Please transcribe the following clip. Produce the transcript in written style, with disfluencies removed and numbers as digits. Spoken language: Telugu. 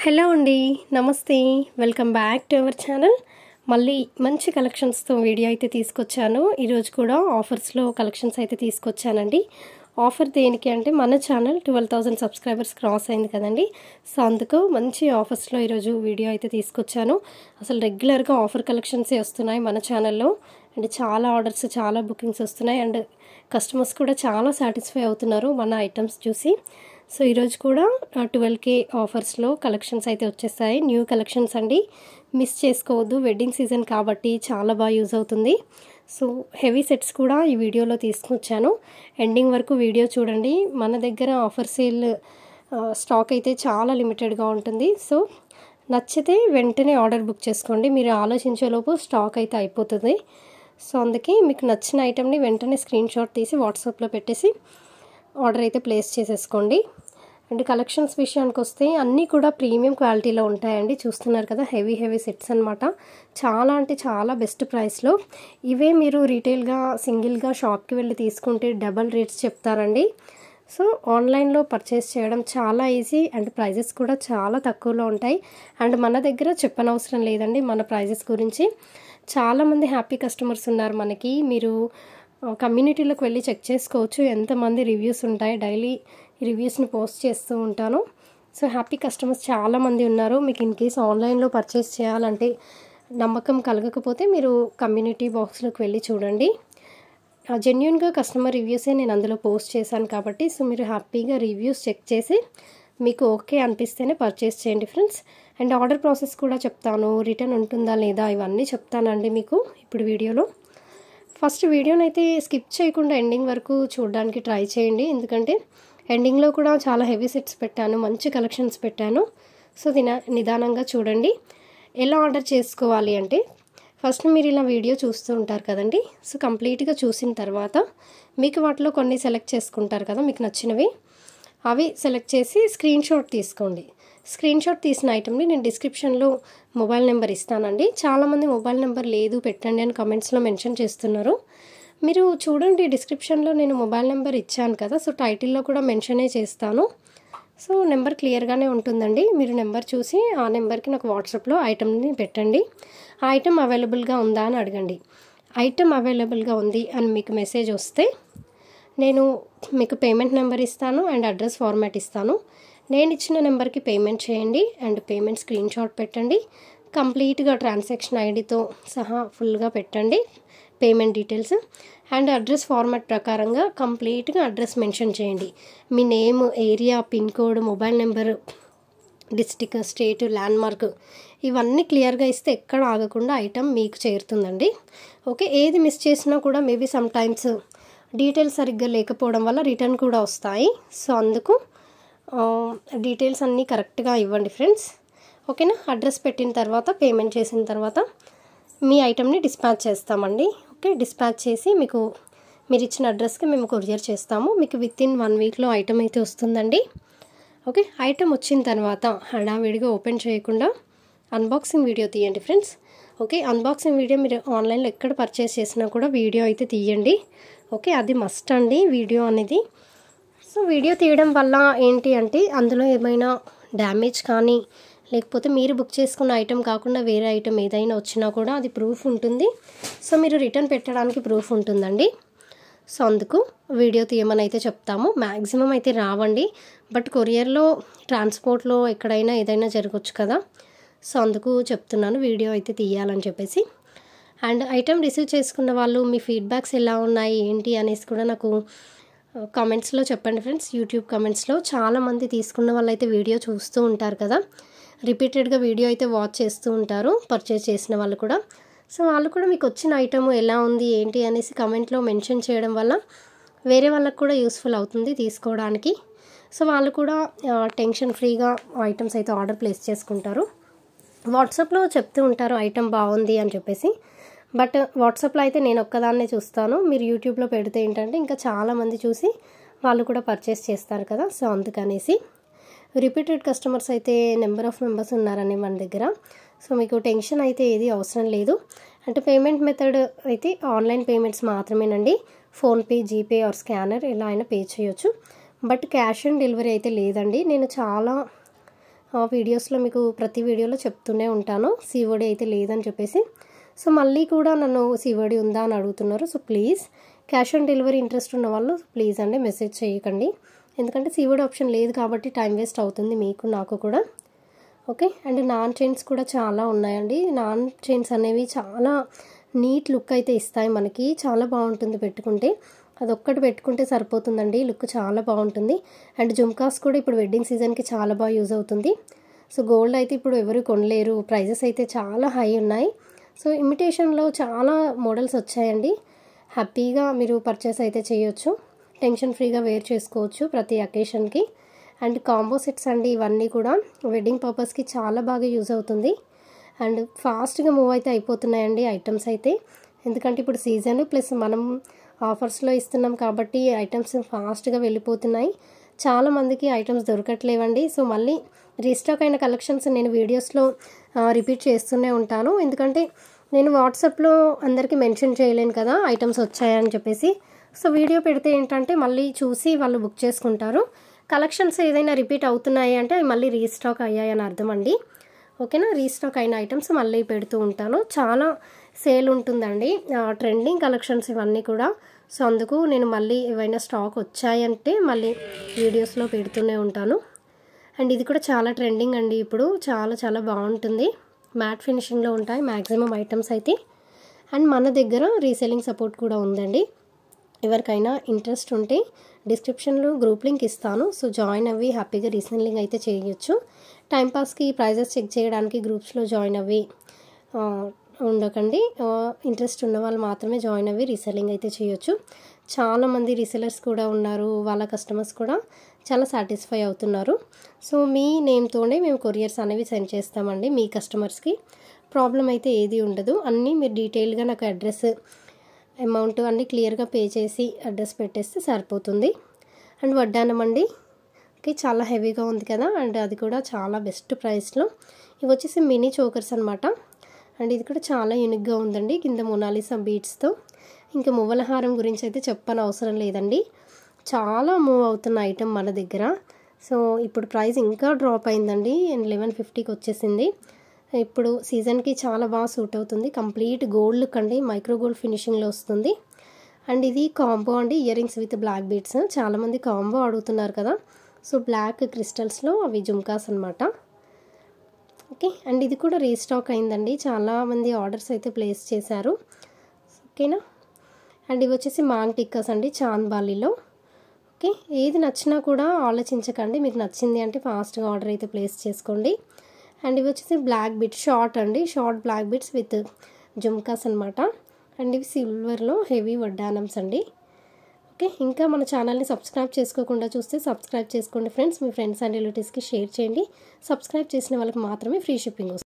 హలో అండి, నమస్తే. Welcome back to our channel. మళ్ళీ మంచి కలెక్షన్స్తో వీడియో అయితే తీసుకొచ్చాను. ఈరోజు కూడా ఆఫర్స్లో కలెక్షన్స్ అయితే తీసుకొచ్చానండి. ఆఫర్ దేనికి అంటే మన ఛానల్ 12,000 సబ్స్క్రైబర్స్ క్రాస్ అయింది కదండి. సో అందుకు మంచి ఆఫర్స్లో ఈరోజు వీడియో అయితే తీసుకొచ్చాను. అసలు రెగ్యులర్గా ఆఫర్ కలెక్షన్సే వస్తున్నాయి మన ఛానల్లో. అండ్ చాలా ఆర్డర్స్, చాలా బుకింగ్స్ వస్తున్నాయి. అండ్ కస్టమర్స్ కూడా చాలా సాటిస్ఫై అవుతున్నారు మన ఐటమ్స్ చూసి. సో ఈరోజు కూడా 12K ఆఫర్స్లో కలెక్షన్స్ అయితే వచ్చేస్తాయి. న్యూ కలెక్షన్స్ అండి, మిస్ చేసుకోవద్దు. వెడ్డింగ్ సీజన్ కాబట్టి చాలా బాగా యూజ్ అవుతుంది. సో హెవీ సెట్స్ కూడా ఈ వీడియోలో తీసుకొచ్చాను. ఎండింగ్ వరకు వీడియో చూడండి. మన దగ్గర ఆఫర్ సేల్ స్టాక్ అయితే చాలా లిమిటెడ్గా ఉంటుంది. సో నచ్చితే వెంటనే ఆర్డర్ బుక్ చేసుకోండి. మీరు ఆలోచించేలోపు స్టాక్ అయితే అయిపోతుంది. సో అందుకే మీకు నచ్చిన ఐటెంని వెంటనే స్క్రీన్ షాట్ తీసి వాట్సాప్లో పెట్టేసి ఆర్డర్ అయితే ప్లేస్ చేసేసుకోండి. అండ్ కలెక్షన్స్ విషయానికి వస్తే అన్నీ కూడా ప్రీమియం క్వాలిటీలో ఉంటాయండి. చూస్తున్నారు కదా, హెవీ సెట్స్ అనమాట. చాలా అంటే చాలా బెస్ట్ ప్రైస్లో. ఇవే మీరు రీటైల్గా సింగిల్గా షాప్కి వెళ్ళి తీసుకుంటే డబల్ రేట్స్ చెప్తారండి. సో ఆన్లైన్లో పర్చేస్ చేయడం చాలా ఈజీ అండ్ ప్రైజెస్ కూడా చాలా తక్కువలో ఉంటాయి. అండ్ మన దగ్గర చెప్పనవసరం లేదండి మన ప్రైజెస్ గురించి. చాలామంది హ్యాపీ కస్టమర్స్ ఉన్నారు మనకి. మీరు కమ్యూనిటీలోకి వెళ్ళి చెక్ చేసుకోవచ్చు ఎంతమంది రివ్యూస్ ఉంటాయి. డైలీ రివ్యూస్ని పోస్ట్ చేస్తూ ఉంటాను. సో హ్యాపీ కస్టమర్స్ చాలామంది ఉన్నారు. మీకు ఇన్ కేస్ ఆన్లైన్లో పర్చేస్ చేయాలంటే నమ్మకం కలగకపోతే మీరు కమ్యూనిటీ బాక్స్లోకి వెళ్ళి చూడండి. జెన్యూన్గా కస్టమర్ రివ్యూసే నేను అందులో పోస్ట్ చేశాను కాబట్టి సో మీరు హ్యాపీగా రివ్యూస్ చెక్ చేసి మీకు ఓకే అనిపిస్తేనే పర్చేస్ చేయండి ఫ్రెండ్స్. అండ్ ఆర్డర్ ప్రాసెస్ కూడా చెప్తాను, రిటర్న్ ఉంటుందా లేదా ఇవన్నీ చెప్తానండి మీకు ఇప్పుడు వీడియోలో. ఫస్ట్ వీడియోనైతే స్కిప్ చేయకుండా ఎండింగ్ వరకు చూడడానికి ట్రై చేయండి. ఎందుకంటే ఎండింగ్లో కూడా చాలా హెవీ సెట్స్ పెట్టాను, మంచి కలెక్షన్స్ పెట్టాను. సో నిదానంగా చూడండి. ఎలా ఆర్డర్ చేసుకోవాలి అంటే ఫస్ట్ మీరు ఇలా వీడియో చూస్తూ ఉంటారు కదండి. సో కంప్లీట్గా చూసిన తర్వాత మీకు వాటిలో కొన్ని సెలెక్ట్ చేసుకుంటారు కదా మీకు నచ్చినవి. అవి సెలెక్ట్ చేసి స్క్రీన్ షాట్ తీసుకోండి. స్క్రీన్ షాట్ తీసిన ఐటమ్ని నేను డిస్క్రిప్షన్లో మొబైల్ నెంబర్ ఇస్తానండి. చాలామంది మొబైల్ నెంబర్ లేదు పెట్టండి అని కామెంట్స్లో మెన్షన్ చేస్తున్నారు. మీరు చూడండి, డిస్క్రిప్షన్లో నేను మొబైల్ నెంబర్ ఇచ్చాను కదా. సో టైటిల్లో కూడా మెన్షనే చేస్తాను. సో నెంబర్ క్లియర్గానే ఉంటుందండి. మీరు నెంబర్ చూసి ఆ నెంబర్కి నాకు వాట్సాప్లో ఐటమ్ని పెట్టండి. ఆ ఐటమ్ అవైలబుల్గా ఉందా అని అడగండి. ఐటమ్ అవైలబుల్గా ఉంది అని మీకు మెసేజ్ వస్తే నేను మీకు పేమెంట్ నెంబర్ ఇస్తాను అండ్ అడ్రస్ ఫార్మాట్ ఇస్తాను. నేను ఇచ్చిన నెంబర్కి పేమెంట్ చేయండి అండ్ పేమెంట్ స్క్రీన్ షాట్ పెట్టండి. కంప్లీట్గా ట్రాన్సాక్షన్ ఐడితో సహా ఫుల్గా పెట్టండి payment details. And address format ప్రకారంగా కంప్లీట్గా అడ్రస్ మెన్షన్ చేయండి. మీ name, area, pin code, mobile number, district, state, landmark ఇవన్నీ క్లియర్గా ఇస్తే ఎక్కడ ఆగకుండా ఐటమ్ మీకు చేరుతుందండి. ఓకే, ఏది మిస్ చేసినా కూడా మేబీ సమ్ టైమ్స్ డీటెయిల్స్ సరిగ్గా లేకపోవడం వల్ల రిటర్న్ కూడా వస్తాయి. సో అందుకు డీటెయిల్స్ అన్నీ కరెక్ట్గా ఇవ్వండి ఫ్రెండ్స్. ఓకేనా. అడ్రస్ పెట్టిన తర్వాత పేమెంట్ చేసిన తర్వాత మీ ఐటమ్ని డిస్పాచ్ చేస్తామండి. ఓకే, డిస్పాచ్ చేసి మీకు మీరు ఇచ్చిన అడ్రస్కి మేము కొరియర్ చేస్తాము. మీకు వితిన్ 1 వీక్లో ఐటమ్ అయితే వస్తుందండి. ఓకే, ఐటమ్ వచ్చిన తర్వాత హడావిడిగా ఓపెన్ చేయకుండా అన్బాక్సింగ్ వీడియో తీయండి ఫ్రెండ్స్. ఓకే, అన్బాక్సింగ్ వీడియో మీరు ఆన్లైన్లో ఎక్కడ పర్చేస్ చేసినా కూడా వీడియో అయితే తీయండి. ఓకే, అది మస్ట్ అండి వీడియో అనేది. సో వీడియో తీయడం వల్ల ఏంటి అంటే అందులో ఏమైనా డ్యామేజ్ కానీ లేకపోతే మీరు బుక్ చేసుకున్న ఐటెం కాకుండా వేరే ఐటెం ఏదైనా వచ్చినా కూడా అది ప్రూఫ్ ఉంటుంది. సో మీరు రిటర్న్ పెట్టడానికి ప్రూఫ్ ఉంటుందండి. సో అందుకు వీడియో తీయమని అయితే చెప్తాము. మ్యాక్సిమం అయితే రావండి, బట్ కొరియర్లో, ట్రాన్స్పోర్ట్లో ఎక్కడైనా ఏదైనా జరగవచ్చు కదా. సో అందుకు చెప్తున్నాను వీడియో అయితే తీయాలని చెప్పేసి. అండ్ ఐటెం రిసీవ్ చేసుకున్న వాళ్ళు మీ ఫీడ్బ్యాక్స్ ఎలా ఉన్నాయి ఏంటి అనేసి కూడా నాకు కామెంట్స్లో చెప్పండి ఫ్రెండ్స్. యూట్యూబ్ కామెంట్స్లో చాలామంది తీసుకున్న వాళ్ళు అయితే వీడియో చూస్తూ ఉంటారు కదా, రిపీటెడ్గా వీడియో అయితే వాచ్ చేస్తూ ఉంటారు పర్చేస్ చేసిన వాళ్ళు కూడా. సో వాళ్ళు కూడా మీకు వచ్చిన ఐటమ్ ఎలా ఉంది ఏంటి అనేసి కామెంట్లో మెన్షన్ చేయడం వల్ల వేరే వాళ్ళకు కూడా యూస్ఫుల్ అవుతుంది తీసుకోవడానికి. సో వాళ్ళు కూడా టెన్షన్ ఫ్రీగా ఐటమ్స్ అయితే ఆర్డర్ ప్లేస్ చేసుకుంటారు. వాట్సాప్లో చెప్తూ ఉంటారు ఐటమ్ బాగుంది అని చెప్పేసి, బట్ వాట్సాప్లో అయితే నేను ఒక్కదాన్నే చూస్తాను. మీరు యూట్యూబ్లో పెడితే ఏంటంటే ఇంకా చాలామంది చూసి వాళ్ళు కూడా పర్చేస్ చేస్తారు కదా. సో అందుకనేసి రిపీటెడ్ కస్టమర్స్ అయితే నెంబర్ ఆఫ్ మెంబర్స్ ఉన్నారని మన దగ్గర. సో మీకు టెన్షన్ అయితే ఏది అవసరం లేదు. అంటే పేమెంట్ మెథడ్ అయితే ఆన్లైన్ పేమెంట్స్ మాత్రమేనండి. ఫోన్పే, జీపే ఆర్ స్కానర్ ఎలా అయినా పే చేయొచ్చు. బట్ క్యాష్ ఆన్ డెలివరీ అయితే లేదండి. నేను చాలా వీడియోస్లో మీకు ప్రతి వీడియోలో చెప్తూనే ఉంటాను సిఓడి అయితే లేదని చెప్పేసి. సో మళ్ళీ కూడా నన్ను సిఓడి ఉందా అని అడుగుతున్నారు. So please cash on delivery interest ఉన్న వాళ్ళు ప్లీజ్ అండి మెసేజ్ చేయకండి, ఎందుకంటే సిఓడి ఆప్షన్ లేదు కాబట్టి టైం వేస్ట్ అవుతుంది మీకు నాకు కూడా. ఓకే, అండ్ నాన్ చైన్స్ కూడా చాలా ఉన్నాయండి. నాన్ చైన్స్ అనేవి చాలా నీట్ లుక్ అయితే ఇస్తాయి మనకి, చాలా బాగుంటుంది పెట్టుకుంటే. అదొక్కటి పెట్టుకుంటే సరిపోతుందండి, లుక్ చాలా బాగుంటుంది. అండ్ జుమ్కాస్ కూడా ఇప్పుడు వెడ్డింగ్ సీజన్కి చాలా బాగా యూజ్ అవుతుంది. సో గోల్డ్ అయితే ఇప్పుడు ఎవరు కొనలేరు, ప్రైజెస్ అయితే చాలా హై ఉన్నాయి. సో ఇమిటేషన్లో చాలా మోడల్స్ వచ్చాయండి, హ్యాపీగా మీరు పర్చేస్ అయితే చేయొచ్చు, టెన్షన్ ఫ్రీగా వేర్ చేసుకోవచ్చు ప్రతి అకేషన్కి. అండ్ కాంబో సెట్స్ అండి, ఇవన్నీ కూడా వెడ్డింగ్ పర్పస్కి చాలా బాగా యూజ్ అవుతుంది. అండ్ ఫాస్ట్గా మూవ్ అయితే అయిపోతున్నాయండి ఐటమ్స్ అయితే, ఎందుకంటే ఇప్పుడు సీజన్ ప్లస్ మనం ఆఫర్స్లో ఇస్తున్నాం కాబట్టి ఐటమ్స్ ఫాస్ట్గా వెళ్ళిపోతున్నాయి. చాలామందికి ఐటమ్స్ దొరకట్లేవండి. సో మళ్ళీ రీస్టాక్ అయిన కలెక్షన్స్ నేను వీడియోస్లో రిపీట్ చేస్తూనే ఉంటాను, ఎందుకంటే నేను వాట్సాప్లో అందరికీ మెన్షన్ చేయలేను కదా ఐటమ్స్ వచ్చాయని చెప్పేసి. సో వీడియో పెడితే ఏంటంటే మళ్ళీ చూసి వాళ్ళు బుక్ చేసుకుంటారు. కలెక్షన్స్ ఏదైనా రిపీట్ అవుతున్నాయి అంటే అవి మళ్ళీ రీస్టాక్ అయ్యాయని అర్థం అండి. ఓకేనా, రీస్టాక్ అయిన ఐటమ్స్ మళ్ళీ పెడుతూ ఉంటాను. చాలా సేల్ ఉంటుందండి, ట్రెండింగ్ కలెక్షన్స్ ఇవన్నీ కూడా. సో అందుకు నేను మళ్ళీ ఏవైనా స్టాక్ వచ్చాయంటే మళ్ళీ వీడియోస్లో పెడుతూనే ఉంటాను. అండ్ ఇది కూడా చాలా ట్రెండింగ్ అండి, ఇప్పుడు చాలా చాలా బాగుంటుంది, మ్యాట్ ఫినిషింగ్లో ఉంటాయి మ్యాక్సిమం ఐటమ్స్ అయితే. అండ్ మన దగ్గర రీసెల్లింగ్ సపోర్ట్ కూడా ఉందండి, ఎవరికైనా ఇంట్రెస్ట్ ఉంటే డిస్క్రిప్షన్లో గ్రూప్ లింక్ ఇస్తాను. సో జాయిన్ అవ్వి హ్యాపీగా రీసెల్లింగ్ అయితే చేయొచ్చు. టైంపాస్కి ప్రైజెస్ చెక్ చేయడానికి గ్రూప్స్లో జాయిన్ అవ్వి ఉండకండి, ఇంట్రెస్ట్ ఉన్న వాళ్ళు మాత్రమే జాయిన్ అవ్వి రీసెల్లింగ్ అయితే చేయొచ్చు. చాలామంది రీసెలర్స్ కూడా ఉన్నారు, వాళ్ళ కస్టమర్స్ కూడా చాలా సాటిస్ఫై అవుతున్నారు. సో మీ నేమ్తోనే మేము కొరియర్స్ అనేవి సెండ్ చేస్తామండి మీ కస్టమర్స్కి, ప్రాబ్లం అయితే ఏది ఉండదు. అన్నీ మీరు డీటెయిల్గా నాకు అడ్రస్ అమౌంట్ అన్నీ క్లియర్గా పే చేసి అడ్రస్ పెట్టేస్తే సరిపోతుంది. అండ్ వడ్డానం అండి, ఓకే, చాలా హెవీగా ఉంది కదా, అండ్ అది కూడా చాలా బెస్ట్ ప్రైస్లో. ఇవి వచ్చేసి మినీ చోకర్స్ అనమాట. అండ్ ఇది కూడా చాలా యూనిక్గా ఉందండి, కింద మొనాలిసా బీట్స్తో. ఇంకా మువ్వల హారం గురించి అయితే చెప్పని అవసరం లేదండి, చాలా మూవ్ అవుతున్న ఐటెం మన దగ్గర. సో ఇప్పుడు ప్రైస్ ఇంకా డ్రాప్ అయిందండి, 1150కి వచ్చేసింది. ఇప్పుడు సీజన్కి చాలా బాగా సూట్ అవుతుంది, కంప్లీట్ గోల్డ్ లుక్ అండి, మైక్రో గోల్డ్ ఫినిషింగ్లో వస్తుంది. అండ్ ఇది కాంబో అండి, earrings with black beads. చాలామంది కాంబో అడుగుతున్నారు కదా, సో బ్లాక్ క్రిస్టల్స్లో అవి జుమ్కాస్ అనమాట. ఓకే, అండ్ ఇది కూడా రీస్టాక్ అయిందండి, చాలామంది ఆర్డర్స్ అయితే ప్లేస్ చేశారు. ఓకేనా, అండ్ ఇవి వచ్చేసి మాంగ్ టిక్కాస్ అండి, చాంద్బాలీలో. ఓకే, ఏది నచ్చినా కూడా ఆలోచించకండి, మీకు నచ్చింది అంటే ఫాస్ట్గా ఆర్డర్ అయితే ప్లేస్ చేసుకోండి. అండ్ ఇవి వచ్చేసి బ్లాక్ బిట్స్ షార్ట్ అండి, షార్ట్ బ్లాక్ బిట్స్ విత్ జుమ్కాస్ అనమాట. అండ్ ఇవి సిల్వర్లో హెవీ వడ్డానమ్స్ అండి. ఓకే, ఇంకా మన ఛానల్ని సబ్స్క్రైబ్ చేసుకోకుండా చూస్తే సబ్స్క్రైబ్ చేసుకోండి ఫ్రెండ్స్, మీ ఫ్రెండ్స్ అండ్ రిలేటివ్స్కి షేర్ చేయండి. సబ్స్క్రైబ్ చేసిన వాళ్ళకి మాత్రమే ఫ్రీ షిప్పింగ్ వస్తుంది.